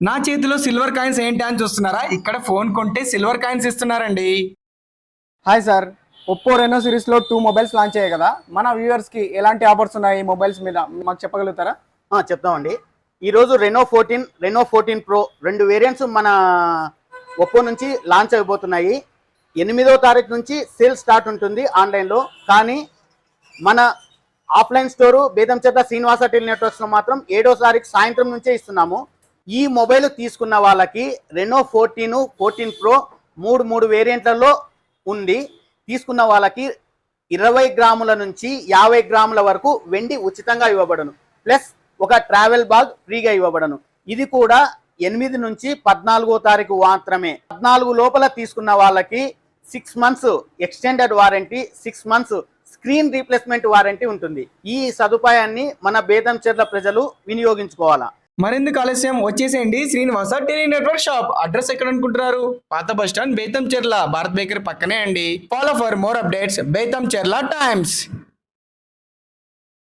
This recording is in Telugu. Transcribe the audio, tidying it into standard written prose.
నా చేతిలో సిల్వర్ కాయిన్స్ ఏంటి అని చూస్తున్నారా? ఇక్కడ ఫోన్ కొంటే సిల్వర్ కాయిన్స్ ఇస్తున్నారండి. హాయ్ సార్, ఒప్పో రెనో సిరీస్లో 2 మొబైల్స్ లాంచ్ అయ్యాయి కదా. మన వ్యూవర్స్కి ఎలాంటి ఆఫర్స్ ఉన్నాయి ఈ మొబైల్స్ మీద మాకు చెప్పగలుగుతారా? చెప్తామండి. ఈరోజు రెనో 14 ప్రో 2 వేరియంట్స్ మన ఒప్పో నుంచి లాంచ్ అయిపోతున్నాయి. 8వ తారీఖు నుంచి సేల్ స్టార్ట్ ఉంటుంది ఆన్లైన్లో. కానీ మన offline store Bethamcherla Srinivasa tele నెట్వర్క్స్లో మాత్రం 7వ తారీఖు సాయంత్రం నుంచే ఇస్తున్నాము. ఈ మొబైల్ తీసుకున్న వాళ్ళకి రెనో 14 ప్రో మూడు వేరియంట్లలో ఉంది. తీసుకున్న వాళ్ళకి 20 గ్రాముల నుంచి 50 గ్రాముల వరకు వెండి ఉచితంగా ఇవ్వబడను. ప్లస్ ఒక ట్రావెల్ బాగ్ ఫ్రీగా ఇవ్వబడను. ఇది కూడా 8 నుంచి 14వ తారీఖు మాత్రమే. 14 లోపల తీసుకున్న వాళ్ళకి 6 months extended warranty, 6 months screen replacement warranty ఉంటుంది. ఈ సదుపాయాన్ని మన బేదంచెర్ల ప్రజలు వినియోగించుకోవాలా. మరెందుకు ఆలస్యం, వచ్చేసేయండి Srinivasa tele network shop. Address ఎక్కడ అనుకుంటున్నారు? పాత bus stand Betamcherla, Bharat bakery పక్కనే అండి. Follow for more updates Betamcherla times.